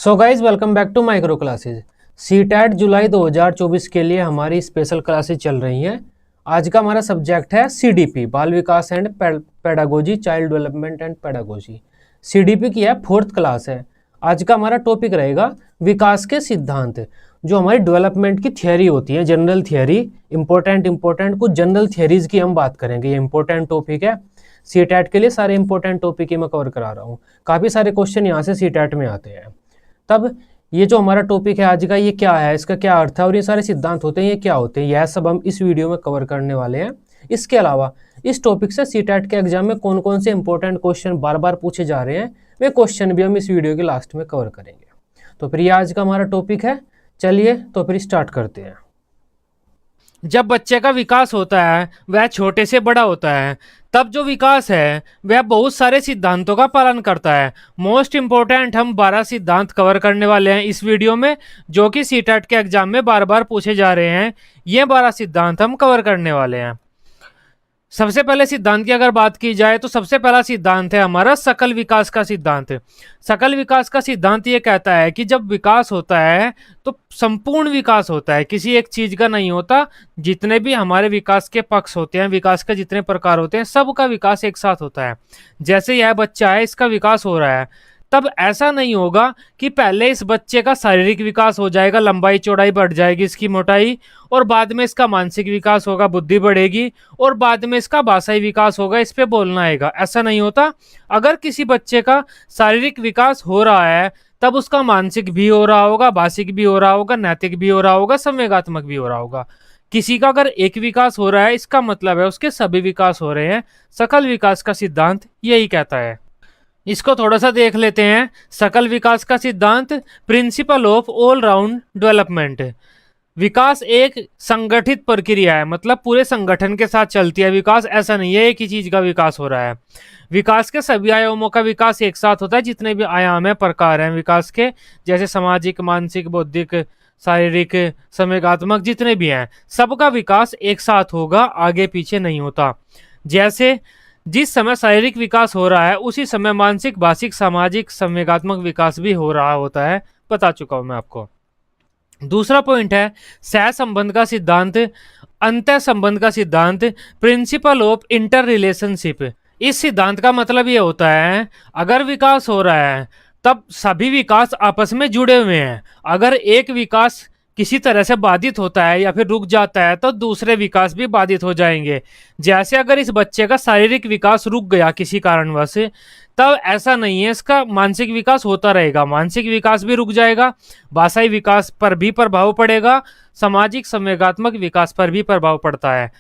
So guys welcome back to micro classes. CTET जुलाई 2024 के लिए हमारी स्पेशल क्लासेज चल रही हैं। आज का हमारा सब्जेक्ट है सीडीपी, बाल विकास and pedagogy, child development and pedagogy. CDP की है 4th क्लास है। आज का हमारा टॉपिक रहेगा विकास के सिद्धांत, जो हमारी डेवलपमेंट की थियोरी होती है, जनरल थियोरी। इंपॉर्टेंट कुछ जनरल थियोरीज की हम बात करेंगे। ये इंपॉर्टेंट टॉपिक है सीटैट के लिए। सारे इंपॉर्टेंट टॉपिक ही मैं कवर करा रहा हूँ। काफ़ी सारे क्वेश्चन यहाँ से सीटैट में आते हैं। तब ये जो हमारा टॉपिक है आज का, ये क्या है, इसका क्या अर्थ है और ये सारे सिद्धांत होते हैं, ये क्या होते हैं, यह सब हम इस वीडियो में कवर करने वाले हैं। इसके अलावा इस टॉपिक से सीटैट के एग्जाम में कौन कौन से इंपॉर्टेंट क्वेश्चन बार बार पूछे जा रहे हैं, वे क्वेश्चन भी हम इस वीडियो के लास्ट में कवर करेंगे। तो फिर ये आज का हमारा टॉपिक है। चलिए तो फिर स्टार्ट करते हैं। जब बच्चे का विकास होता है वह छोटे से बड़ा होता है, तब जो विकास है वह बहुत सारे सिद्धांतों का पालन करता है। मोस्ट इंपॉर्टेंट हम 12 सिद्धांत कवर करने वाले हैं इस वीडियो में, जो कि सीटेट के एग्जाम में बार बार पूछे जा रहे हैं। ये 12 सिद्धांत हम कवर करने वाले हैं। सबसे पहले सिद्धांत की अगर बात की जाए तो सबसे पहला सिद्धांत है हमारा सकल विकास का सिद्धांत। सकल विकास का सिद्धांत ये कहता है कि जब विकास होता है तो संपूर्ण विकास होता है, किसी एक चीज का नहीं होता। जितने भी हमारे विकास के पक्ष होते हैं, विकास के जितने प्रकार होते हैं, सबका विकास एक साथ होता है। जैसे यह बच्चा है, इसका विकास हो रहा है, तब ऐसा नहीं होगा कि पहले इस बच्चे का शारीरिक विकास हो जाएगा, लंबाई चौड़ाई बढ़ जाएगी इसकी, मोटाई, और बाद में इसका मानसिक विकास होगा, बुद्धि बढ़ेगी, और बाद में इसका भाषाई विकास होगा, इस पे बोलना आएगा। ऐसा नहीं होता। अगर किसी बच्चे का शारीरिक विकास हो रहा है तब उसका मानसिक भी हो रहा होगा, भाषिक भी हो रहा होगा, नैतिक भी हो रहा होगा, संवेगात्मक भी हो रहा होगा। किसी का अगर एक विकास हो रहा है, इसका मतलब है उसके सभी विकास हो रहे हैं। सकल विकास का सिद्धांत यही कहता है। इसको थोड़ा सा देख लेते हैं। सकल विकास का सिद्धांत, principle of all round development. विकास एक संगठित प्रक्रिया है, मतलब पूरे संगठन के साथ चलती है विकास। ऐसा नहीं है एक ही चीज का विकास हो रहा है। विकास के सभी आयामों का विकास एक साथ होता है। जितने भी आयाम है, प्रकार हैं विकास के, जैसे सामाजिक, मानसिक, बौद्धिक, शारीरिक, संवेगात्मक, जितने भी हैं, सबका विकास एक साथ होगा, आगे पीछे नहीं होता। जैसे जिस समय शारीरिक विकास हो रहा है उसी समय मानसिक, भाषिक, सामाजिक, संवेगात्मक विकास भी हो रहा होता है। बता चुका हूं मैं आपको। दूसरा पॉइंट है सह संबंध का सिद्धांत, अंतः संबंध का सिद्धांत, प्रिंसिपल ऑफ इंटर रिलेशनशिप। इस सिद्धांत का मतलब ये होता है, अगर विकास हो रहा है तब सभी विकास आपस में जुड़े हुए हैं। अगर एक विकास किसी तरह से बाधित होता है या फिर रुक जाता है तो दूसरे विकास भी बाधित हो जाएंगे। जैसे अगर इस बच्चे का शारीरिक विकास रुक गया किसी कारणवश, तब ऐसा नहीं है, इसका मानसिक विकास होता रहेगा, मानसिक विकास भी रुक जाएगा, भाषाई विकास पर भी प्रभाव पड़ेगा, सामाजिक संवेगात्मक विकास पर भी प्रभाव पड़ता है।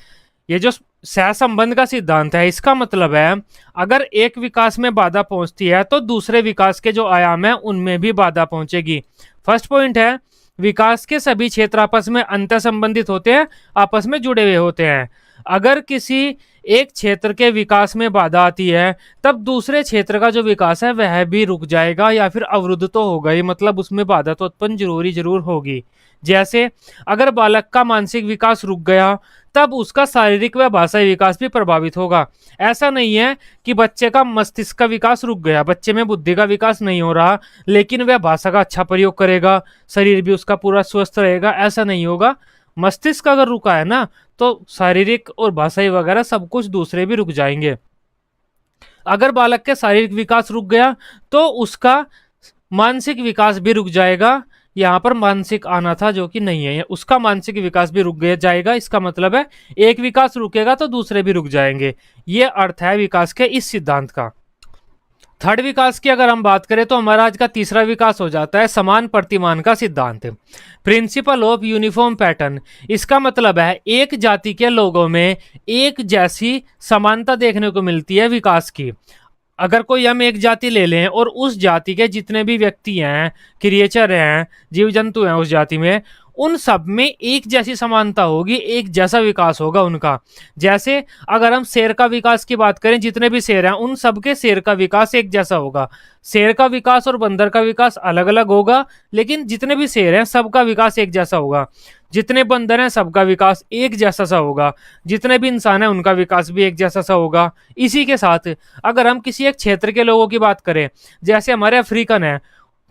ये जो सहसंबंध का सिद्धांत है, इसका मतलब है अगर एक विकास में बाधा पहुंचती है तो दूसरे विकास के जो आयाम है उनमें भी बाधा पहुंचेगी। फर्स्ट पॉइंट है विकास के सभी क्षेत्र आपस में अंतर संबंधित होते हैं, आपस में जुड़े हुए होते हैं। अगर किसी एक क्षेत्र के विकास में बाधा आती है तब दूसरे क्षेत्र का जो विकास है वह भी रुक जाएगा या फिर अवरुद्ध तो होगा ही, मतलब उसमें बाधा तो उत्पन्न जरूर होगी। जैसे अगर बालक का मानसिक विकास रुक गया तब उसका शारीरिक व भाषाई विकास भी प्रभावित होगा। ऐसा नहीं है कि बच्चे का मस्तिष्क का विकास रुक गया, बच्चे में बुद्धि का विकास नहीं हो रहा, लेकिन वह भाषा का अच्छा प्रयोग करेगा, शरीर भी उसका पूरा स्वस्थ रहेगा, ऐसा नहीं होगा। मस्तिष्क अगर रुका है ना तो शारीरिक और भाषाई वगैरह सब कुछ दूसरे भी रुक जाएंगे। अगर बालक के शारीरिक विकास रुक गया तो उसका मानसिक विकास भी रुक जाएगा। यहाँ पर मानसिक आना था जो कि नहीं है, उसका मानसिक विकास भी रुक जाएगा। इसका मतलब है एक विकास रुकेगा तो दूसरे भी रुक जाएंगे। ये अर्थ है विकास के इस सिद्धांत का। थर्ड विकास की अगर हम बात करें तो हमारा आज का तीसरा विकास हो जाता है समान प्रतिमान का सिद्धांत, प्रिंसिपल ऑफ यूनिफॉर्म पैटर्न। इसका मतलब है एक जाति के लोगों में एक जैसी समानता देखने को मिलती है विकास की। अगर कोई हम एक जाति ले लें और उस जाति के जितने भी व्यक्ति हैं, क्रिएचर हैं, जीव जंतु हैं उस जाति में, उन सब में एक जैसी समानता होगी, एक जैसा विकास होगा उनका। जैसे अगर हम शेर का विकास की बात करें, जितने भी शेर हैं उन सबके शेर का विकास एक जैसा होगा। शेर का विकास और बंदर का विकास अलग अलग होगा, लेकिन जितने भी शेर हैं सबका विकास एक जैसा होगा। जितने बंदर हैं सबका विकास एक जैसा सा होगा, जितने भी इंसान हैं उनका विकास भी एक जैसा सा होगा। इसी के साथ अगर हम किसी एक क्षेत्र के लोगों की बात करें, जैसे हमारे अफ्रीकन है,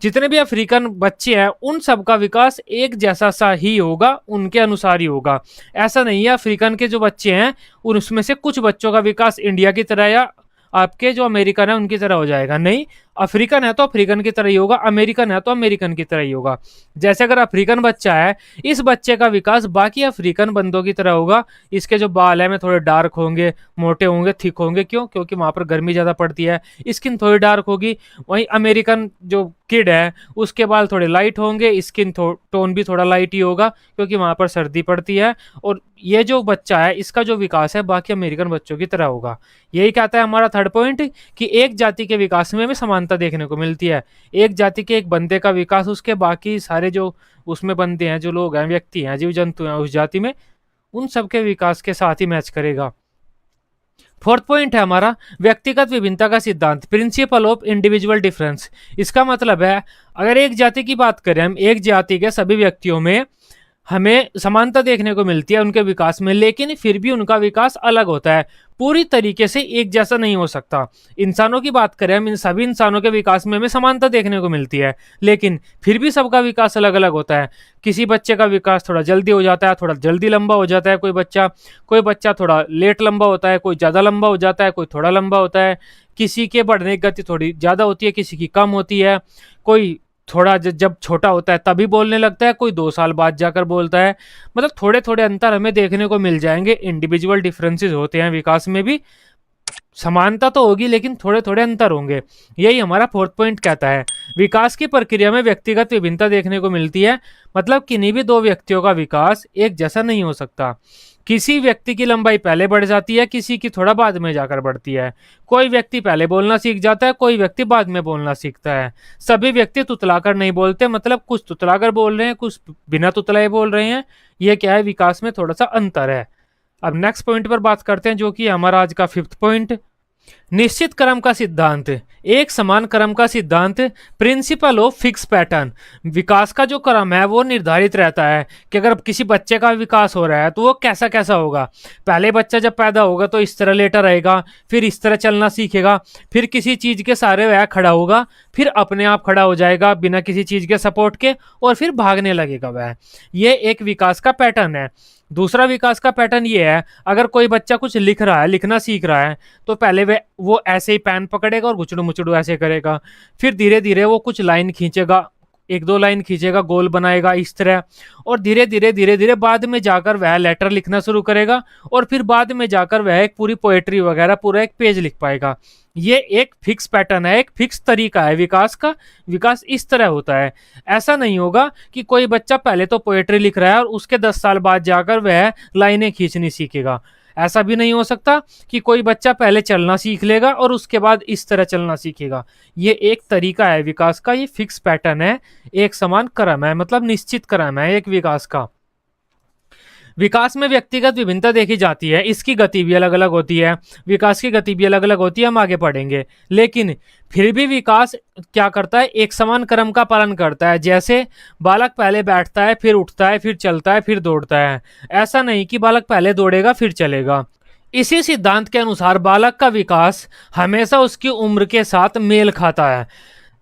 जितने भी अफ्रीकन बच्चे हैं उन सबका विकास एक जैसा सा ही होगा, उनके अनुसार ही होगा। ऐसा नहीं है अफ्रीकन के जो बच्चे हैं उसमें से कुछ बच्चों का विकास इंडिया की तरह या आपके जो अमेरिकन है उनकी तरह हो जाएगा, नहीं। अफ्रीकन है तो अफ्रीकन की तरह ही होगा, अमेरिकन है तो अमेरिकन की तरह ही होगा। जैसे अगर अफ्रीकन बच्चा है, इस बच्चे का विकास बाकी अफ्रीकन बंदों की तरह होगा। इसके जो बाल है में थोड़े डार्क होंगे, मोटे होंगे, थिक होंगे, क्यों? क्योंकि वहां पर गर्मी ज्यादा पड़ती है, स्किन थोड़ी डार्क होगी। वहीं अमेरिकन जो किड है उसके बाल थोड़े लाइट होंगे, स्किन टोन भी थोड़ा लाइट ही होगा, क्योंकि वहां पर सर्दी पड़ती है। और ये जो बच्चा है इसका जो विकास है बाकी अमेरिकन बच्चों की तरह होगा। यही कहता है हमारा थर्ड पॉइंट कि एक जाति के विकास में भी समानता देखने को मिलती है। एक जाति के एक बंदे का विकास उसके बाकी सारे जो उसमें बंदे हैं, जो लोग हैं, व्यक्ति हैं, जीव जंतु हैं उस जाति में, उन सबके विकास के साथ ही मैच करेगा। फोर्थ पॉइंट है हमारा व्यक्तिगत विभिन्नता का सिद्धांत, प्रिंसिपल ऑफ इंडिविजुअल डिफरेंस। इसका मतलब है अगर एक जाति की बात करें हम, एक जाति के सभी व्यक्तियों में हमें समानता देखने को मिलती है उनके विकास में, लेकिन फिर भी उनका विकास अलग होता है, पूरी तरीके से एक जैसा नहीं हो सकता। इंसानों की बात करें हम, इन सभी इंसानों के विकास में हमें समानता देखने को मिलती है, लेकिन फिर भी सबका विकास अलग अलग होता है। किसी बच्चे का विकास थोड़ा जल्दी हो जाता है, थोड़ा जल्दी लंबा हो जाता है कोई बच्चा थोड़ा लेट लंबा होता है, कोई ज़्यादा लंबा हो जाता है, कोई थोड़ा लंबा होता है। किसी के बढ़ने की गति थोड़ी ज़्यादा होती है, किसी की कम होती है। कोई थोड़ा जब छोटा होता है तभी बोलने लगता है, कोई 2 साल बाद जाकर बोलता है। मतलब थोड़े थोड़े अंतर हमें देखने को मिल जाएंगे, इंडिविजुअल डिफरेंसेस होते हैं विकास में भी। समानता तो होगी लेकिन थोड़े थोड़े अंतर होंगे। यही हमारा फोर्थ पॉइंट कहता है। विकास की प्रक्रिया में व्यक्तिगत विभिन्नता देखने को मिलती है, मतलब किन्हीं भी दो व्यक्तियों का विकास एक जैसा नहीं हो सकता। किसी व्यक्ति की लंबाई पहले बढ़ जाती है, किसी की थोड़ा बाद में जाकर बढ़ती है। कोई व्यक्ति पहले बोलना सीख जाता है, कोई व्यक्ति बाद में बोलना सीखता है। सभी व्यक्ति तुतलाकर नहीं बोलते, मतलब कुछ तुतलाकर बोल रहे हैं, कुछ बिना तुतलाए बोल रहे हैं। यह क्या है, विकास में थोड़ा सा अंतर है। अब नेक्स्ट पॉइंट पर बात करते हैं, जो कि हमारा आज का फिफ्थ पॉइंट, निश्चित क्रम का सिद्धांत, एक समान क्रम का सिद्धांत, प्रिंसिपल ऑफ फिक्स पैटर्न। विकास का जो क्रम है वो निर्धारित रहता है कि अगर किसी बच्चे का विकास हो रहा है तो वो कैसा कैसा होगा। पहले बच्चा जब पैदा होगा तो इस तरह लेटा रहेगा, फिर इस तरह चलना सीखेगा, फिर किसी चीज के सहारे वह खड़ा होगा, फिर अपने आप खड़ा हो जाएगा बिना किसी चीज के सपोर्ट के, और फिर भागने लगेगा वह। ये एक विकास का पैटर्न है। दूसरा विकास का पैटर्न ये है, अगर कोई बच्चा कुछ लिख रहा है, लिखना सीख रहा है, तो पहले वो ऐसे ही पेन पकड़ेगा और गुचड़ू मुचड़ू ऐसे करेगा। फिर धीरे धीरे वो कुछ लाइन खींचेगा, 1-2 लाइन खींचेगा, गोल बनाएगा इस तरह, और धीरे धीरे बाद में जाकर वह लेटर लिखना शुरू करेगा, और फिर बाद में जाकर वह एक पूरी पोएट्री वगैरह पूरा एक पेज लिख पाएगा। ये एक फिक्स पैटर्न है, एक फिक्स तरीका है विकास का। विकास इस तरह होता है। ऐसा नहीं होगा कि कोई बच्चा पहले तो पोएट्री लिख रहा है और उसके 10 साल बाद जाकर वह लाइनें खींचनी सीखेगा। ऐसा भी नहीं हो सकता कि कोई बच्चा पहले चलना सीख लेगा और उसके बाद इस तरह चलना सीखेगा। ये एक तरीका है विकास का, ये फिक्स पैटर्न है, एक समान क्रम है, मतलब निश्चित क्रम है एक विकास का। विकास में व्यक्तिगत विभिन्नता देखी जाती है, इसकी गति भी अलग अलग होती है, विकास की गति भी अलग अलग होती है, हम आगे पढ़ेंगे। लेकिन फिर भी विकास क्या करता है, एक समान क्रम का पालन करता है। जैसे बालक पहले बैठता है, फिर उठता है, फिर चलता है, फिर दौड़ता है। ऐसा नहीं कि बालक पहले दौड़ेगा फिर चलेगा। इसी सिद्धांत के अनुसार बालक का विकास हमेशा उसकी उम्र के साथ मेल खाता है।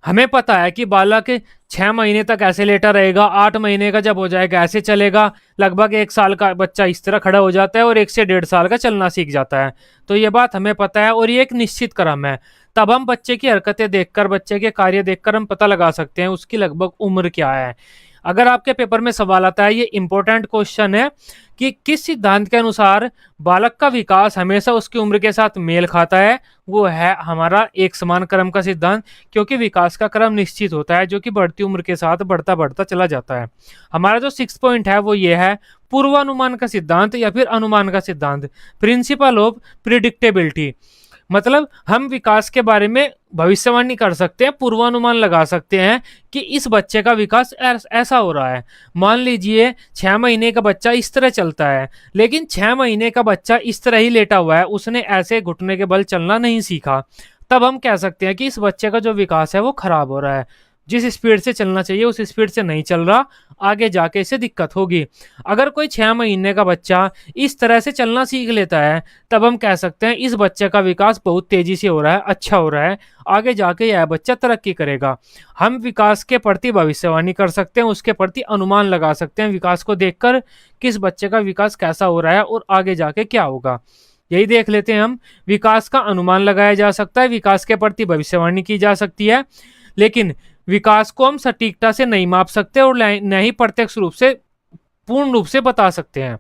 हमें पता है कि बालक 6 महीने तक ऐसे लेटा रहेगा, 8 महीने का जब हो जाएगा ऐसे चलेगा, लगभग 1 साल का बच्चा इस तरह खड़ा हो जाता है और 1 से 1.5 साल का चलना सीख जाता है। तो ये बात हमें पता है और ये एक निश्चित क्रम है। तब हम बच्चे की हरकतें देखकर, बच्चे के कार्य देखकर हम पता लगा सकते हैं उसकी लगभग उम्र क्या है। अगर आपके पेपर में सवाल आता है, ये इंपॉर्टेंट क्वेश्चन है कि किस सिद्धांत के अनुसार बालक का विकास हमेशा उसकी उम्र के साथ मेल खाता है, वो है हमारा एक समान क्रम का सिद्धांत। क्योंकि विकास का क्रम निश्चित होता है जो कि बढ़ती उम्र के साथ बढ़ता बढ़ता चला जाता है। हमारा जो 6 पॉइंट है वो ये है, पूर्वानुमान का सिद्धांत या फिर अनुमान का सिद्धांत, प्रिंसिपल ऑफ प्रिडिक्टेबिलिटी। मतलब हम विकास के बारे में भविष्यवाणी कर सकते हैं, पूर्वानुमान लगा सकते हैं कि इस बच्चे का विकास ऐसा हो रहा है। मान लीजिए 6 महीने का बच्चा इस तरह चलता है, लेकिन 6 महीने का बच्चा इस तरह ही लेटा हुआ है, उसने ऐसे घुटने के बल चलना नहीं सीखा। तब हम कह सकते हैं कि इस बच्चे का जो विकास है वो खराब हो रहा है। जिस स्पीड से चलना चाहिए उस स्पीड से नहीं चल रहा, आगे जाके इसे दिक्कत होगी। अगर कोई 6 महीने का बच्चा इस तरह से चलना सीख लेता है, तब हम कह सकते हैं इस बच्चे का विकास बहुत तेजी से हो रहा है, अच्छा हो रहा है, आगे जाके यह बच्चा तरक्की करेगा। हम विकास के प्रति भविष्यवाणी कर सकते हैं, उसके प्रति अनुमान लगा सकते हैं विकास को देखकर, किस बच्चे का विकास कैसा हो रहा है और आगे जाके क्या होगा। यही देख लेते हैं हम। विकास का अनुमान लगाया जा सकता है, विकास के प्रति भविष्यवाणी की जा सकती है, लेकिन विकास को हम सटीकता से नहीं माप सकते और न ही प्रत्यक्ष रूप से पूर्ण रूप से बता सकते हैं।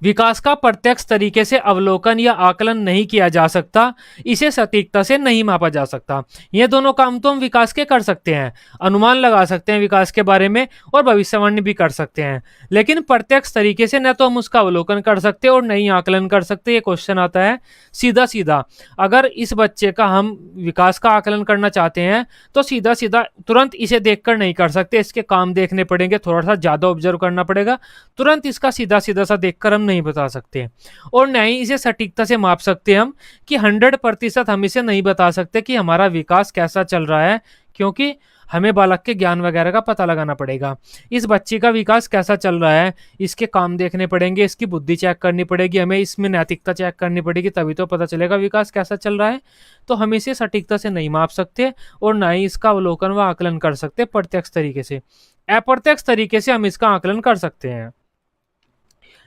विकास का प्रत्यक्ष तरीके से अवलोकन या आकलन नहीं किया जा सकता, इसे सटीकता से नहीं मापा जा सकता। ये दोनों काम तो हम विकास के कर सकते हैं, अनुमान लगा सकते हैं विकास के बारे में और भविष्यवाणी भी कर सकते हैं, लेकिन प्रत्यक्ष तरीके से न तो हम उसका अवलोकन कर सकते और न ही आकलन कर सकते। ये क्वेश्चन आता है सीधा सीधा, अगर इस बच्चे का हम विकास का आकलन करना चाहते हैं तो सीधा सीधा तुरंत इसे देखकर नहीं कर सकते, इसके काम देखने पड़ेंगे, थोड़ा सा ज्यादा ऑब्जर्व करना पड़ेगा, तुरंत इसका सीधा सीधा सा देखकर हम नहीं बता सकते। और न ही इसे सटीकता से माप सकते हम कि 100% हम इसे नहीं बता सकते कि हमारा विकास कैसा चल रहा है, क्योंकि हमें बालक के ज्ञान वगैरह का पता लगाना पड़ेगा। इस बच्चे का विकास कैसा चल रहा है, इसके काम देखने पड़ेंगे, इसकी बुद्धि चेक करनी पड़ेगी, हमें इसमें नैतिकता चेक करनी पड़ेगी, तभी तो पता चलेगा विकास कैसा चल रहा है। तो हम इसे सटीकता से नहीं माप सकते और ना ही इसका अवलोकन व आकलन कर सकते प्रत्यक्ष तरीके से। अप्रत्यक्ष तरीके से हम इसका आकलन कर सकते हैं।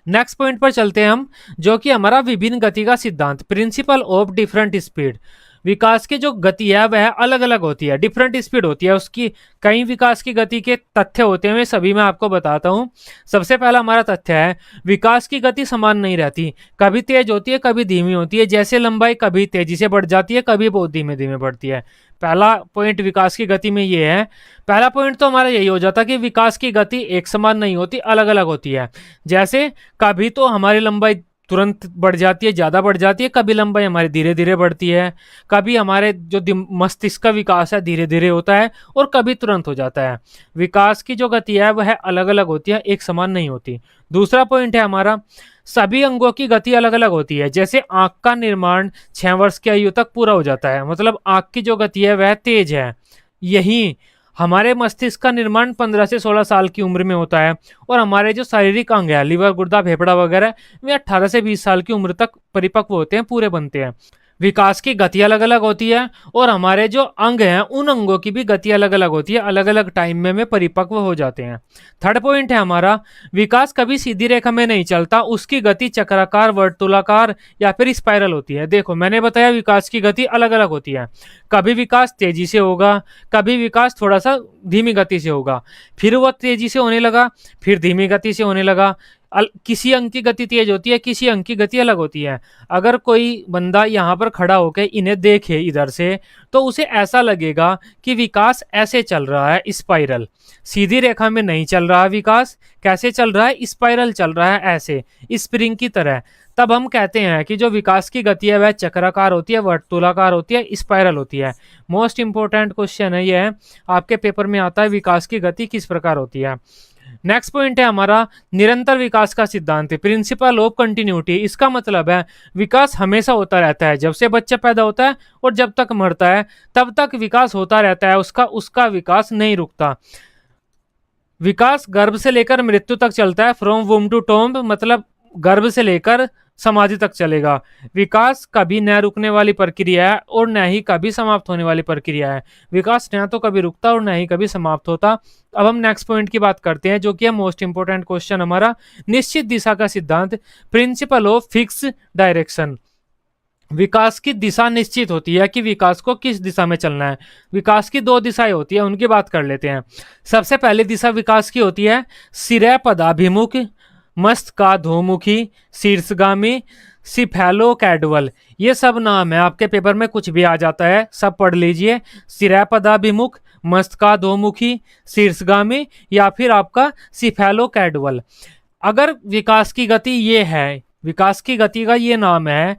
नेक्स्ट पॉइंट पर चलते हैं हम, जो कि हमारा विभिन्न गति का सिद्धांत, प्रिंसिपल ऑफ डिफरेंट स्पीड। विकास की जो गति है वह अलग अलग होती है, डिफरेंट स्पीड होती है उसकी। कई विकास की गति के तथ्य होते हैं, मैं सभी मैं आपको बताता हूं। सबसे पहला हमारा तथ्य है विकास की गति समान नहीं रहती, कभी तेज होती है कभी धीमी होती है, जैसे लंबाई कभी तेजी से बढ़ जाती है कभी बहुत धीमे धीमे बढ़ती है। पहला पॉइंट विकास की गति में ये है। पहला पॉइंट तो हमारा यही हो जाता कि विकास की गति एक समान नहीं होती, अलग अलग होती है। जैसे कभी तो हमारी लंबाई तुरंत बढ़ जाती है, ज़्यादा बढ़ जाती है, कभी लंबाई हमारी धीरे धीरे बढ़ती है, कभी हमारे जो मस्तिष्क का विकास है धीरे धीरे होता है और कभी तुरंत हो जाता है। विकास की जो गति है वह अलग अलग होती है, एक समान नहीं होती। दूसरा पॉइंट है हमारा, सभी अंगों की गति अलग अलग होती है। जैसे आंख का निर्माण 6 वर्ष की आयु तक पूरा हो जाता है, मतलब आंख की जो गति है वह तेज है। यही हमारे मस्तिष्क का निर्माण 15 से 16 साल की उम्र में होता है और हमारे जो शारीरिक अंग है, लीवर, गुर्दा, फेफड़ा वगैरह, वे 18 से 20 साल की उम्र तक परिपक्व होते हैं, पूरे बनते हैं। विकास की गति अलग अलग होती है और हमारे जो अंग हैं उन अंगों की भी गति अलग अलग होती है, अलग अलग टाइम में परिपक्व हो जाते हैं। थर्ड पॉइंट है हमारा, विकास कभी सीधी रेखा में नहीं चलता, उसकी गति चक्राकार, वर्तुलाकार या फिर स्पाइरल होती है। देखो मैंने बताया विकास की गति अलग अलग होती है, कभी विकास तेजी से होगा, कभी विकास थोड़ा सा धीमी गति से होगा, फिर वह तेजी से होने लगा, फिर धीमी गति से होने लगा। किसी अंग की गति तेज होती है, किसी अंग की गति अलग होती है। अगर कोई बंदा यहाँ पर खड़ा होकर इन्हें देखे इधर से, तो उसे ऐसा लगेगा कि विकास ऐसे चल रहा है, स्पाइरल, सीधी रेखा में नहीं चल रहा विकास। कैसे चल रहा है? स्पाइरल चल रहा है, ऐसे स्प्रिंग की तरह। तब हम कहते हैं कि जो विकास की गति है वह चक्राकार होती है, वर्तुलाकार होती है, स्पाइरल होती है। मोस्ट इंपोर्टेंट क्वेश्चन है यह, आपके पेपर में आता है विकास की गति किस प्रकार होती है। नेक्स्ट पॉइंट है हमारा, निरंतर विकास का सिद्धांत, प्रिंसिपल ऑफ कंटिन्यूटी। इसका मतलब है विकास हमेशा होता रहता है, जब से बच्चा पैदा होता है और जब तक मरता है तब तक विकास होता रहता है, उसका विकास नहीं रुकता। विकास गर्भ से लेकर मृत्यु तक चलता है, फ्रॉम वूम टू टॉम्ब, मतलब गर्भ से लेकर समाधि तक चलेगा। विकास कभी न रुकने वाली प्रक्रिया है और न ही कभी समाप्त होने वाली प्रक्रिया है। विकास न तो कभी रुकता और न ही कभी समाप्त होता। अब हम नेक्स्ट पॉइंट की बात करते हैं, जो कि है मोस्ट इंपोर्टेंट क्वेश्चन हमारा, निश्चित दिशा का सिद्धांत, प्रिंसिपल ऑफ फिक्स डायरेक्शन। विकास की दिशा निश्चित होती है कि विकास को किस दिशा में चलना है। विकास की 2 दिशाएं होती है, उनकी बात कर लेते हैं। सबसे पहली दिशा विकास की होती है सिरपदाभिमुख, मस्तकाधोमुखी, शीर्षगामी, सिफेलोकैडवल। ये सब नाम है, आपके पेपर में कुछ भी आ जाता है, सब पढ़ लीजिए। सिरपदाभिमुख, मस्तकाधोमुखी, शीर्षगामी या फिर आपका सिफेलोकैडवल। अगर विकास की गति ये है, विकास की गति का ये नाम है,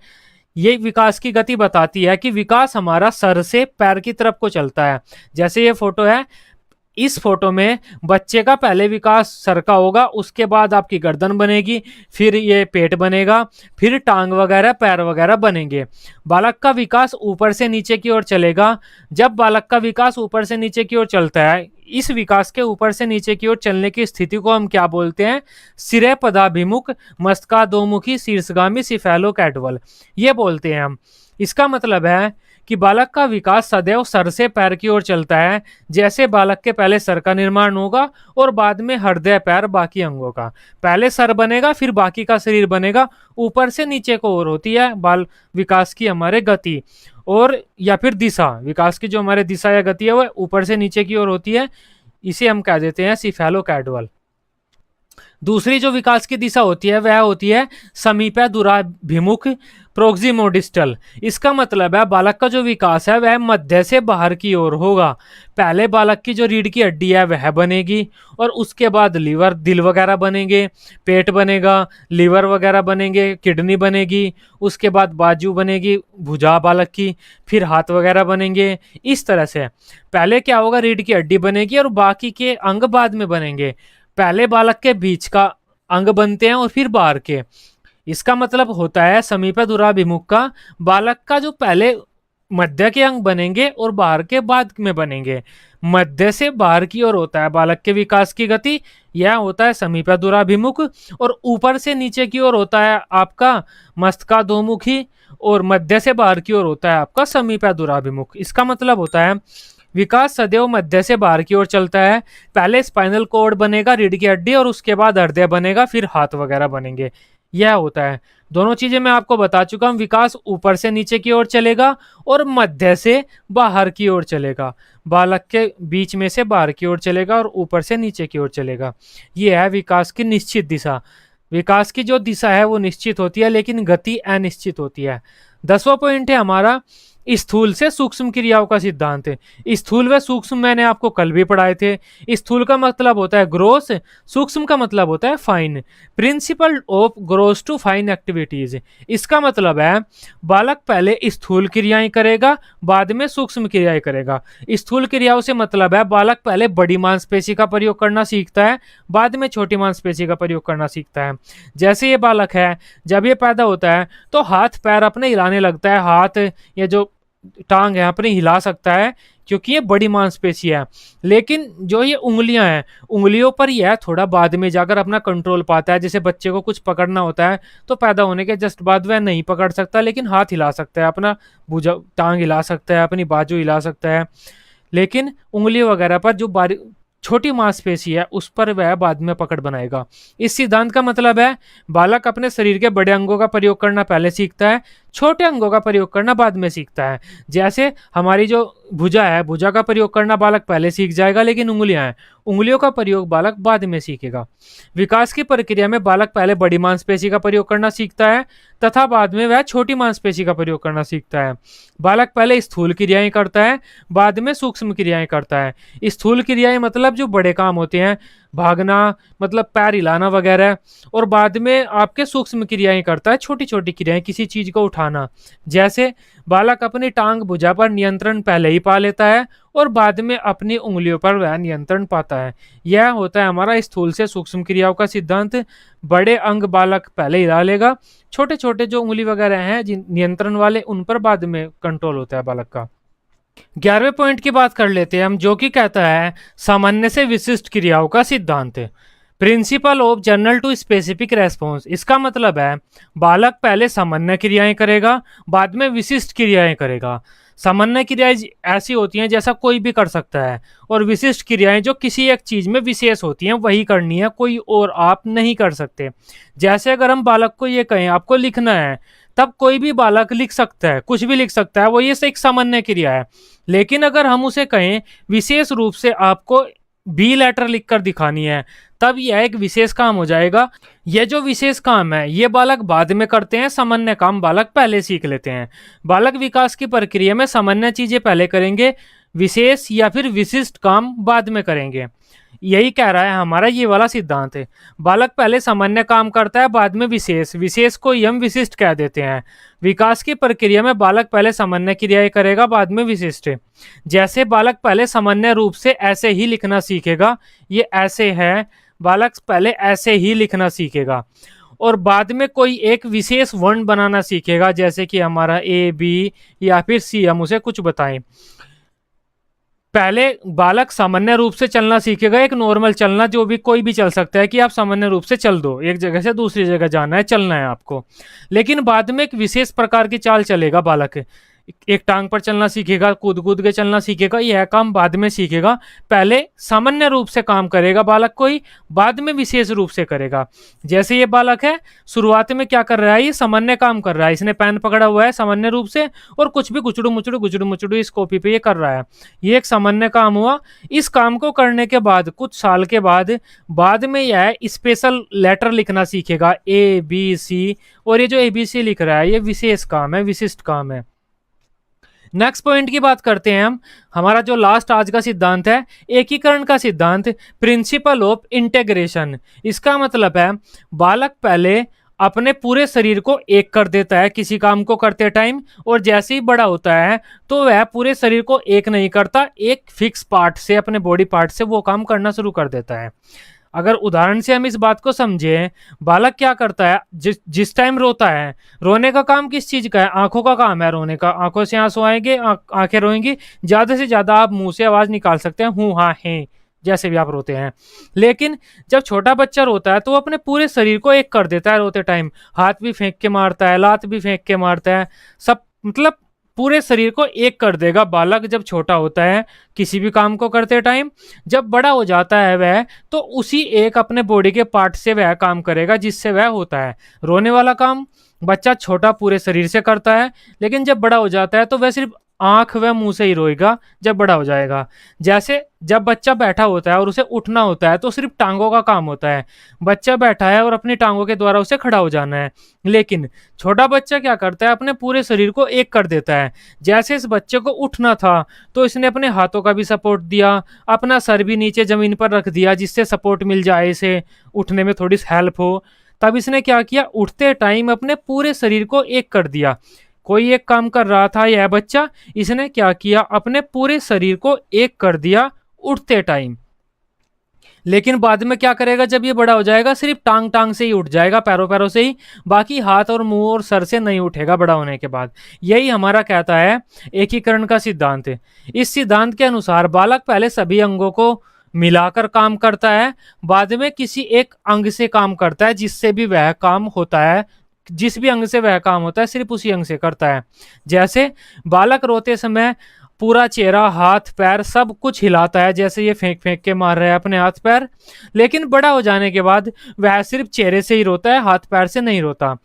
ये विकास की गति बताती है कि विकास हमारा सर से पैर की तरफ को चलता है। जैसे ये फोटो है, इस फोटो में बच्चे का पहले विकास सर का होगा, उसके बाद आपकी गर्दन बनेगी, फिर ये पेट बनेगा, फिर टांग वगैरह पैर वगैरह बनेंगे। बालक का विकास ऊपर से नीचे की ओर चलेगा। जब बालक का विकास ऊपर से नीचे की ओर चलता है, इस विकास के ऊपर से नीचे की ओर चलने की स्थिति को हम क्या बोलते हैं? सिरे पदाभिमुख मस्तकाधोमुखी शीर्षगामी सिफेलोकैटवल, ये बोलते हैं हम। इसका मतलब है कि बालक का विकास सदैव सर से पैर की ओर चलता है। जैसे बालक के पहले सर का निर्माण होगा और बाद में हृदय पैर बाकी अंगों का। पहले सर बनेगा, फिर बाकी का शरीर बनेगा। ऊपर से नीचे को ओर होती है बाल विकास की हमारे गति, और या फिर दिशा, विकास की जो हमारे दिशा या गति है वह ऊपर से नीचे की ओर होती है। इसे हम कह देते हैं सिफेलोकैटवल। दूसरी जो विकास की दिशा होती है वह होती है समीपै दूराभिमुख प्रोक्सिमोडिस्टल। इसका मतलब है बालक का जो विकास है वह मध्य से बाहर की ओर होगा। पहले बालक की जो रीढ़ की हड्डी है वह बनेगी, और उसके बाद लीवर, दिल वगैरह बनेंगे, पेट बनेगा, लीवर वगैरह बनेंगे, किडनी बनेगी, उसके बाद बाजू बनेगी, भुजा बालक की, फिर हाथ वगैरह बनेंगे। इस तरह से पहले क्या होगा, रीढ़ की हड्डी बनेगी और बाकी के अंग बाद में बनेंगे। पहले बालक के बीच का अंग बनते हैं और फिर बाहर के। इसका मतलब होता है समीपै दूराभिमुख का बालक का जो पहले मध्य के अंग बनेंगे और बाहर के बाद में बनेंगे। मध्य से बाहर की ओर होता है बालक के विकास की गति, यह होता है समीपै दूराभिमुख, और ऊपर से नीचे की ओर होता है आपका मस्तकाधोमुखी, और मध्य से बाहर की ओर होता है आपका समीपै दूराभिमुख। इसका मतलब होता है विकास सदैव मध्य से बाहर की ओर चलता है। पहले स्पाइनल कॉर्ड बनेगा, रीढ़ की हड्डी, और उसके बाद हृदय बनेगा, फिर हाथ वगैरह बनेंगे। यह होता है। दोनों चीजें मैं आपको बता चुका हूं। विकास ऊपर से नीचे की ओर चलेगा और मध्य से बाहर की ओर चलेगा। बालक के बीच में से बाहर की ओर चलेगा और ऊपर से नीचे की ओर चलेगा। यह है विकास की निश्चित दिशा। विकास की जो दिशा है वो निश्चित होती है, लेकिन गति अनिश्चित होती है। 10वां पॉइंट है हमारा स्थूल से सूक्ष्म क्रियाओं का सिद्धांत। स्थूल व सूक्ष्म मैंने आपको कल भी पढ़ाए थे। स्थूल का मतलब होता है ग्रोस, सूक्ष्म का मतलब होता है fine. Principle of gross to fine activities. इसका मतलब है बालक पहले स्थूल क्रियाएं करेगा, बाद में सूक्ष्म क्रियाएं करेगा। स्थूल क्रियाओं से मतलब है बालक पहले बड़ी मांसपेशी का प्रयोग करना सीखता है, बाद में छोटी मांसपेशी का प्रयोग करना सीखता है। जैसे ये बालक है, जब ये पैदा होता है तो हाथ पैर अपने हिलाने लगता है। हाथ, ये जो टांग है, अपनी हिला सकता है क्योंकि ये बड़ी मांसपेशी है। लेकिन जो ये उंगलियां हैं, उंगलियों पर यह थोड़ा बाद में जाकर अपना कंट्रोल पाता है। जैसे बच्चे को कुछ पकड़ना होता है तो पैदा होने के जस्ट बाद वह नहीं पकड़ सकता, लेकिन हाथ हिला सकता है, अपना भुजा, टांग हिला सकता है, अपनी बाजू हिला सकता है। लेकिन उंगली वगैरह पर जो छोटी मांसपेशी है उस पर वह बाद में पकड़ बनाएगा। इस सिद्धांत का मतलब है बालक अपने शरीर के बड़े अंगों का प्रयोग करना पहले सीखता है, छोटे अंगों का प्रयोग करना बाद में सीखता है। जैसे हमारी जो भुजा है, भुजा का प्रयोग करना बालक पहले सीख जाएगा, लेकिन उंगलियां हैं, उंगलियों का प्रयोग बालक बाद में सीखेगा। विकास की प्रक्रिया में बालक पहले बड़ी मांसपेशी का प्रयोग करना सीखता है तथा बाद में वह छोटी मांसपेशी का प्रयोग करना सीखता है। बालक पहले स्थूल क्रियाएं करता है, बाद में सूक्ष्म क्रियाएं करता है। स्थूल क्रियाएं मतलब जो बड़े काम होते हैं, भागना, मतलब पैर हिलाना वगैरह, और बाद में आपके सूक्ष्म क्रियाएं करता है, छोटी छोटी क्रियाएं, किसी चीज को उठाना। जैसे बालक अपनी टांग भुजा पर नियंत्रण पहले ही पा लेता है और बाद में अपनी उंगलियों पर वह नियंत्रण पाता है। यह होता है हमारा स्थूल से सूक्ष्म क्रियाओं का सिद्धांत। बड़े अंग बालक पहले हिला लेगा, छोटे छोटे जो उंगली वगैरह हैं जिन नियंत्रण वाले, उन पर बाद में कंट्रोल होता है बालक का। 11वें पॉइंट की बात कर लेते हैं हम, जो कि कहता है सामान्य से विशिष्ट क्रियाओं का सिद्धांत। Principle of general to specific response. इसका मतलब है बालक पहले सामान्य क्रियाएं करेगा, बाद में विशिष्ट क्रियाएं करेगा। सामान्य क्रियाएं ऐसी होती हैं जैसा कोई भी कर सकता है, और विशिष्ट क्रियाएं जो किसी एक चीज में विशेष होती हैं, वही करनी है, कोई और आप नहीं कर सकते। जैसे अगर हम बालक को ये कहें आपको लिखना है, तब कोई भी बालक लिख सकता है, कुछ भी लिख सकता है, वो ये एक सामान्य क्रिया है। लेकिन अगर हम उसे कहें विशेष रूप से आपको बी लेटर लिखकर दिखानी है, तब यह एक विशेष काम हो जाएगा। यह जो विशेष काम है ये बालक बाद में करते हैं, सामान्य काम बालक पहले सीख लेते हैं। बालक विकास की प्रक्रिया में सामान्य चीजें पहले करेंगे, विशेष या फिर विशिष्ट काम बाद में करेंगे। यही कह रहा है हमारा ये वाला सिद्धांत है। बालक पहले सामान्य काम करता है, बाद में विशेष, विशेष को यम विशिष्ट कह देते हैं। विकास की प्रक्रिया में बालक पहले सामान्य क्रियाएं करेगा, बाद में विशिष्ट। जैसे बालक पहले सामान्य रूप से ऐसे ही लिखना सीखेगा, ये ऐसे है, बालक पहले ऐसे ही लिखना सीखेगा और बाद में कोई एक विशेष वर्ण बनाना सीखेगा, जैसे कि हमारा ए बी या फिर सी, हम उसे कुछ बताएं। पहले बालक सामान्य रूप से चलना सीखेगा, एक नॉर्मल चलना, जो भी कोई भी चल सकता है कि आप सामान्य रूप से चल दो, एक जगह से दूसरी जगह जाना है, चलना है आपको। लेकिन बाद में एक विशेष प्रकार की चाल चलेगा बालक, एक टांग पर चलना सीखेगा, कूद कूद के चलना सीखेगा, यह काम बाद में सीखेगा। पहले सामान्य रूप से काम करेगा बालक कोई, बाद में विशेष रूप से करेगा। जैसे ये बालक है, शुरुआत में क्या कर रहा है, ये सामान्य काम कर रहा है, इसने पेन पकड़ा हुआ है सामान्य रूप से और कुछ भी गुचड़ू मुचड़ू इस कॉपी पे ये कर रहा है, ये एक सामान्य काम हुआ। इस काम को करने के बाद कुछ साल के बाद में यह स्पेशल लेटर लिखना सीखेगा, ए बी सी, और ये जो ए बी सी लिख रहा है ये विशेष काम है, विशिष्ट काम है। नेक्स्ट पॉइंट की बात करते हैं हम। हमारा जो लास्ट आज का सिद्धांत है, एकीकरण का सिद्धांत, प्रिंसिपल ऑफ इंटेग्रेशन। इसका मतलब है बालक पहले अपने पूरे शरीर को एक कर देता है किसी काम को करते टाइम, और जैसे ही बड़ा होता है तो वह पूरे शरीर को एक नहीं करता, एक फिक्स पार्ट से, अपने बॉडी पार्ट से वो काम करना शुरू कर देता है। अगर उदाहरण से हम इस बात को समझें, बालक क्या करता है, जिस टाइम रोता है, रोने का काम किस चीज का है, आंखों का काम है रोने का, आंखों से आंसू आएंगे, आंखें रोएंगी, ज्यादा से ज्यादा आप मुंह से आवाज निकाल सकते हैं, हूं हाँ है, जैसे भी आप रोते हैं। लेकिन जब छोटा बच्चा रोता है तो वो अपने पूरे शरीर को एक कर देता है रोते टाइम, हाथ भी फेंक के मारता है, लात भी फेंक के मारता है, सब मतलब पूरे शरीर को एक कर देगा बालक जब छोटा होता है किसी भी काम को करते टाइम। जब बड़ा हो जाता है वह, तो उसी एक अपने बॉडी के पार्ट से वह काम करेगा जिससे वह होता है। रोने वाला काम बच्चा छोटा पूरे शरीर से करता है, लेकिन जब बड़ा हो जाता है तो वह सिर्फ आंख व मुंह से ही रोएगा जब बड़ा हो जाएगा। जैसे जब बच्चा बैठा होता है और उसे उठना होता है तो सिर्फ टांगों का काम होता है, बच्चा बैठा है और अपनी टांगों के द्वारा उसे खड़ा हो जाना है। लेकिन छोटा बच्चा क्या करता है, अपने पूरे शरीर को एक कर देता है। जैसे इस बच्चे को उठना था तो इसने अपने हाथों का भी सपोर्ट दिया, अपना सर भी नीचे जमीन पर रख दिया जिससे सपोर्ट मिल जाए, इसे उठने में थोड़ी हेल्प हो। तब इसने क्या किया, उठते टाइम अपने पूरे शरीर को एक कर दिया। कोई एक काम कर रहा था यह बच्चा, इसने क्या किया, अपने पूरे शरीर को एक कर दिया उठते टाइम। लेकिन बाद में क्या करेगा, जब ये बड़ा हो जाएगा सिर्फ टांग टांग से ही उठ जाएगा, पैरों पैरों से ही, बाकी हाथ और मुंह और सर से नहीं उठेगा बड़ा होने के बाद। यही हमारा कहता है एकीकरण का सिद्धांत है। इस सिद्धांत के अनुसार बालक पहले सभी अंगों को मिलाकर काम करता है, बाद में किसी एक अंग से काम करता है जिससे भी वह काम होता है, जिस भी अंग से वह काम होता है सिर्फ उसी अंग से करता है। जैसे बालक रोते समय पूरा चेहरा, हाथ पैर सब कुछ हिलाता है, जैसे ये फेंक फेंक के मार रहा है अपने हाथ पैर। लेकिन बड़ा हो जाने के बाद वह सिर्फ चेहरे से ही रोता है, हाथ पैर से नहीं रोता।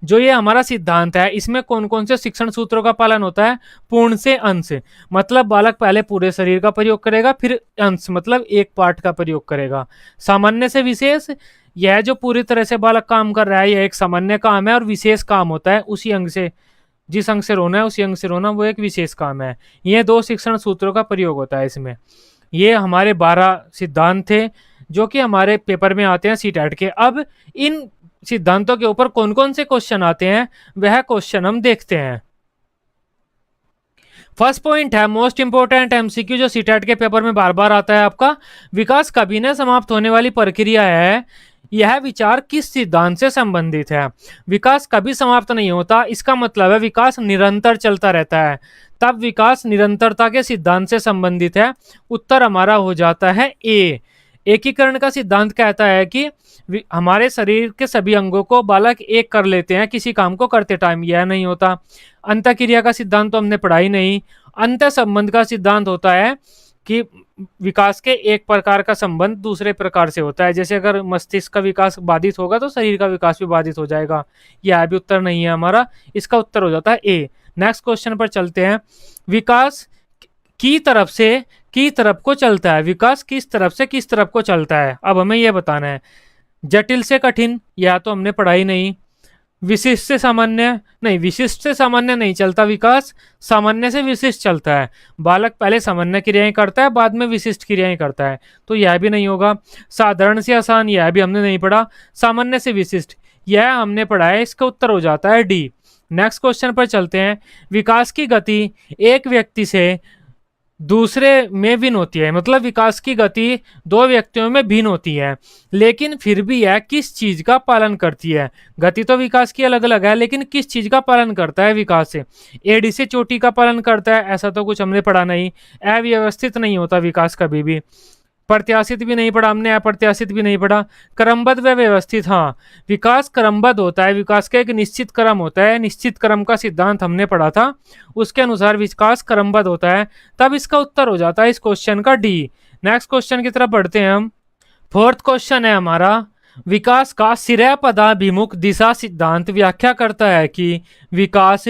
जो ये हमारा सिद्धांत है, इसमें कौन कौन से शिक्षण सूत्रों का पालन होता है, पूर्ण से अंश, मतलब बालक पहले पूरे शरीर का प्रयोग करेगा, फिर अंश मतलब एक पार्ट का प्रयोग करेगा। सामान्य से विशेष, यह जो पूरी तरह से बालक काम कर रहा है यह एक सामान्य काम है, और विशेष काम होता है उसी अंग से, जिस अंग से रोना है उसी अंग से रोना, वो एक विशेष काम है। ये दो शिक्षण सूत्रों का प्रयोग होता है इसमें। ये हमारे 12 सिद्धांत थे जो कि हमारे पेपर में आते हैं सीटेट के। अब इन सिद्धांतों के ऊपर कौन कौन से क्वेश्चन आते हैं वह क्वेश्चन हम देखते हैं। फर्स्ट पॉइंट है मोस्ट इंपोर्टेंट एमसीक्यू जो सीटेट के पेपर में बार बार आता है आपका, विकास कभी न समाप्त होने वाली प्रक्रिया है, यह विचार किस सिद्धांत से संबंधित है। विकास कभी समाप्त नहीं होता, इसका मतलब है विकास निरंतर चलता रहता है, तब विकास निरंतरता के सिद्धांत से संबंधित है। उत्तर हमारा हो जाता है ए। एकीकरण का सिद्धांत कहता है कि हमारे शरीर के सभी अंगों को बालक एक कर लेते हैं किसी काम को करते टाइम, यह नहीं होता। अंतःक्रिया का सिद्धांत तो हमने पढ़ा ही नहीं। अंतः संबंध का सिद्धांत होता है कि विकास के एक प्रकार का संबंध दूसरे प्रकार से होता है, जैसे अगर मस्तिष्क का विकास बाधित होगा तो शरीर का विकास भी बाधित हो जाएगा। यह भी उत्तर नहीं है हमारा, इसका उत्तर हो जाता है ए। नेक्स्ट क्वेश्चन पर चलते हैं। विकास की तरफ से की तरफ को चलता है, विकास किस तरफ से किस तरफ को चलता है, अब हमें यह बताना है। जटिल से कठिन, यह तो हमने पढ़ा ही नहीं। विशिष्ट से सामान्य नहीं, विशिष्ट से सामान्य नहीं चलता विकास, सामान्य से विशिष्ट चलता है। बालक पहले सामान्य क्रियाएं करता है, बाद में विशिष्ट क्रियाएं करता है, तो यह भी नहीं होगा। साधारण से आसान, यह भी हमने नहीं पढ़ा। सामान्य से विशिष्ट, यह हमने पढ़ा है, इसका उत्तर हो जाता है डी। नेक्स्ट क्वेश्चन पर चलते हैं। विकास की गति एक व्यक्ति से दूसरे में भिन्न होती है, मतलब विकास की गति दो व्यक्तियों में भिन्न होती है, लेकिन फिर भी यह किस चीज का पालन करती है। गति तो विकास की अलग अलग है, लेकिन किस चीज का पालन करता है विकास से। एड़ी से चोटी का पालन करता है, ऐसा तो कुछ हमने पढ़ा नहीं। अव्यवस्थित नहीं होता विकास कभी भी। प्रत्याशित भी नहीं पढ़ा हमने, अप्रत्याशित भी नहीं पढ़ा। क्रमबद्ध व व्यवस्थित, हाँ, विकास क्रमबद्ध होता है, विकास का एक निश्चित क्रम होता है, निश्चित क्रम का सिद्धांत हमने पढ़ा था, उसके अनुसार विकास क्रमबद्ध होता है। तब इसका उत्तर हो जाता है इस क्वेश्चन का डी। नेक्स्ट क्वेश्चन की तरफ बढ़ते हैं हम। फोर्थ क्वेश्चन है हमारा, विकास का सिरे पदाभिमुख दिशा सिद्धांत व्याख्या करता है कि विकास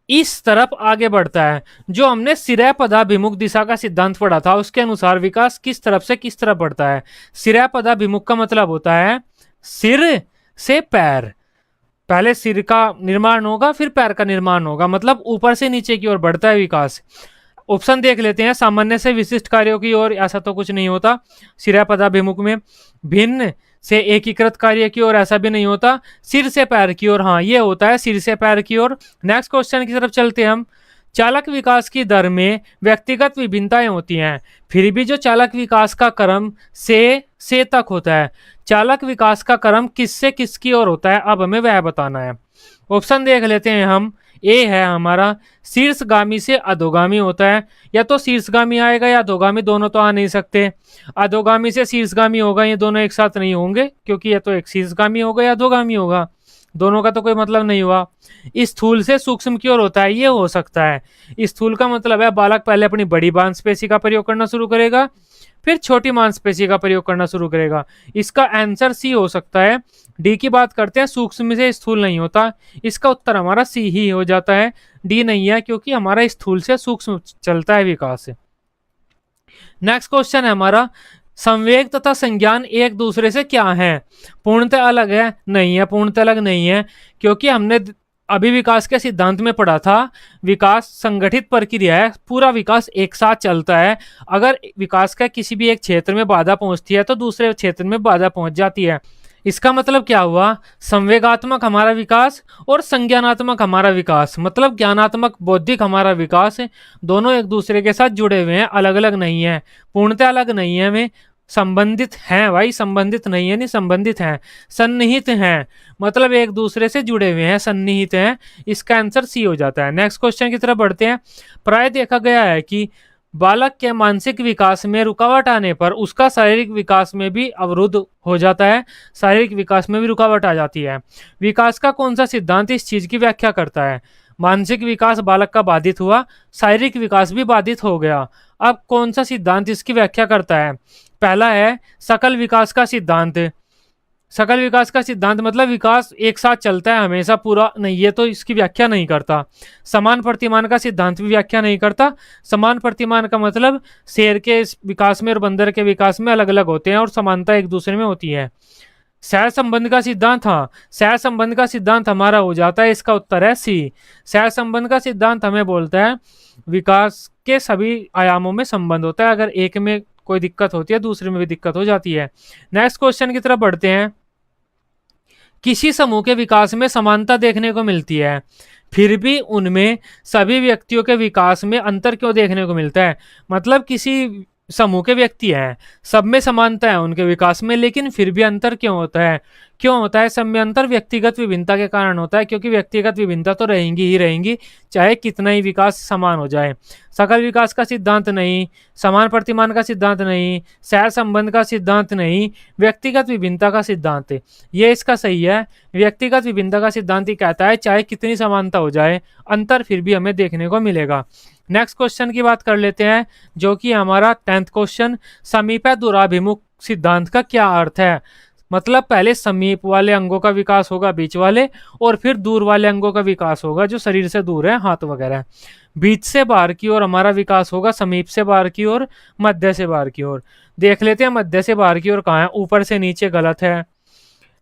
इस तरफ आगे बढ़ता है। जो हमने सिरे पदाभिमुख दिशा का सिद्धांत पढ़ा था, उसके अनुसार विकास किस तरफ से किस तरफ बढ़ता है। सिरे पदाभिमुख का मतलब होता है सिर से पैर, पहले सिर का निर्माण होगा, फिर पैर का निर्माण होगा, मतलब ऊपर से नीचे की ओर बढ़ता है विकास। ऑप्शन देख लेते हैं। सामान्य से विशिष्ट कार्यों की ओर, ऐसा तो कुछ नहीं होता सिरे पदाभिमुख में। भिन्न से एकीकृत कार्य की ओर, ऐसा भी नहीं होता। सिर से पैर की ओर, हाँ, ये होता है सिर से पैर की ओर। नेक्स्ट क्वेश्चन की तरफ चलते हैं हम। चालक विकास की दर में व्यक्तिगत विभिन्नताएं होती हैं, फिर भी जो चालक विकास का क्रम से तक होता है। चालक विकास का क्रम किससे किसकी ओर होता है, अब हमें वह बताना है। ऑप्शन देख लेते हैं हम। ए है हमारा शीर्षगामी से अधोगामी होता है, या तो शीर्षगामी आएगा या अधोगामी, दोनों तो आ नहीं सकते। अधोगामी से शीर्षगामी होगा, ये दोनों एक साथ नहीं होंगे, क्योंकि ये तो एक शीर्षगामी होगा या अधोगामी होगा, दोनों का तो कोई मतलब नहीं हुआ। स्थूल से सूक्ष्म की ओर होता है, ये हो सकता है। स्थूल का मतलब है बालक पहले अपनी बड़ी मांसपेशी का प्रयोग करना शुरू करेगा, फिर छोटी मांसपेशी का प्रयोग करना शुरू करेगा। इसका आंसर सी हो सकता है। डी की बात करते हैं, सूक्ष्म से स्थूल नहीं होता, इसका उत्तर हमारा सी ही हो जाता है। डी नहीं है, क्योंकि हमारा स्थूल से सूक्ष्म चलता है विकास। नेक्स्ट क्वेश्चन है हमारा, संवेग तथा संज्ञान एक दूसरे से क्या है। पूर्णतः अलग है, नहीं है, पूर्णतः अलग नहीं है, क्योंकि हमने अभी विकास के सिद्धांत में पढ़ा था, विकास संगठित प्रक्रिया है, पूरा विकास एक साथ चलता है। अगर विकास का किसी भी एक क्षेत्र में बाधा पहुंचती है तो दूसरे क्षेत्र में बाधा पहुंच जाती है। इसका मतलब क्या हुआ, संवेगात्मक हमारा विकास और संज्ञानात्मक हमारा विकास, मतलब ज्ञानात्मक बौद्धिक हमारा विकास, दोनों एक दूसरे के साथ जुड़े हुए हैं, अलग अलग नहीं है, पूर्णतः अलग नहीं है, वे संबंधित हैं भाई, संबंधित नहीं है, नहीं संबंधित हैं, सन्निहित हैं, मतलब एक दूसरे से जुड़े हुए हैं, सन्निहित हैं। इसका आंसर सी हो जाता है। नेक्स्ट क्वेश्चन की तरफ बढ़ते हैं। प्राय देखा गया है कि बालक के मानसिक विकास में रुकावट आने पर उसका शारीरिक विकास में भी अवरुद्ध हो जाता है, शारीरिक विकास में भी रुकावट आ जाती है। विकास का कौन सा सिद्धांत इस चीज की व्याख्या करता है। मानसिक विकास बालक का बाधित हुआ, शारीरिक विकास भी बाधित हो गया। अब कौन सा सिद्धांत इसकी व्याख्या करता है। पहला है सकल विकास का सिद्धांत। सकल विकास का सिद्धांत मतलब विकास एक साथ चलता है हमेशा, पूरा नहीं, ये तो इसकी व्याख्या नहीं करता। समान प्रतिमान का सिद्धांत भी व्याख्या नहीं करता। समान प्रतिमान का मतलब शेर के विकास में और बंदर के विकास में अलग अलग होते हैं और समानता एक दूसरे में होती है। सह संबंध का सिद्धांत, हाँ, सह संबंध का सिद्धांत हमारा हो जाता है, इसका उत्तर है सी। सह संबंध का सिद्धांत हमें बोलता है विकास के सभी आयामों में संबंध होता है, अगर एक में कोई दिक्कत होती है दूसरे में भी दिक्कत हो जाती है। नेक्स्ट क्वेश्चन की तरफ बढ़ते हैं। किसी समूह के विकास में समानता देखने को मिलती है, फिर भी उनमें सभी व्यक्तियों के विकास में अंतर क्यों देखने को मिलता है। मतलब किसी समूह के व्यक्ति हैं, सब में समानता है उनके विकास में, लेकिन फिर भी अंतर क्यों होता है। क्यों होता है सब में अंतर, व्यक्तिगत विभिन्नता के कारण होता है, क्योंकि व्यक्तिगत विभिन्नता तो रहेंगी ही रहेंगी, चाहे कितना ही विकास समान हो जाए। सकल विकास का सिद्धांत नहीं, समान प्रतिमान का सिद्धांत नहीं, सह संबंध का सिद्धांत नहीं, व्यक्तिगत विभिन्नता का सिद्धांत, ये इसका सही है। व्यक्तिगत विभिन्नता का सिद्धांत ही कहता है चाहे कितनी समानता हो जाए, अंतर फिर भी हमें देखने को मिलेगा। नेक्स्ट क्वेश्चन की बात कर लेते हैं, जो कि हमारा 10th क्वेश्चन, समीप दूराभिमुख सिद्धांत का क्या अर्थ है। मतलब पहले समीप वाले अंगों का विकास होगा, बीच वाले, और फिर दूर वाले अंगों का विकास होगा जो शरीर से दूर है, हाथ वगैरह। बीच से बाहर की ओर हमारा विकास होगा, समीप से बाहर की ओर, मध्य से बाहर की ओर। देख लेते हैं मध्य से बाहर की ओर कहाँ है। ऊपर से नीचे गलत है,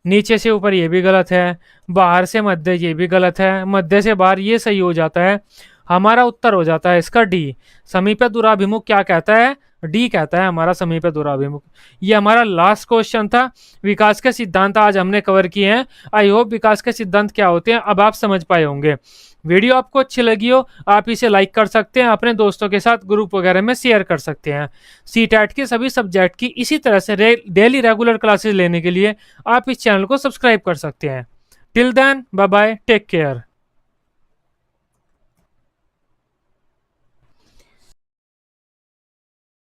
नीचे से ऊपर ये भी गलत है, बाहर से मध्य ये भी गलत है, मध्य से बाहर ये सही हो जाता है। हमारा उत्तर हो जाता है इसका डी। समीप दूराभिमुख क्या कहता है? डी कहता है हमारा समीप दूराभिमुख। ये हमारा लास्ट क्वेश्चन था। विकास के सिद्धांत आज हमने कवर किए हैं। आई होप विकास के सिद्धांत क्या होते हैं अब आप समझ पाए होंगे। वीडियो आपको अच्छी लगी हो आप इसे लाइक कर सकते हैं, अपने दोस्तों के साथ ग्रुप वगैरह में शेयर कर सकते हैं। सीटैट के सभी सब्जेक्ट की इसी तरह से डेली रेगुलर क्लासेस लेने के लिए आप इस चैनल को सब्सक्राइब कर सकते हैं। Till then bye bye, take care.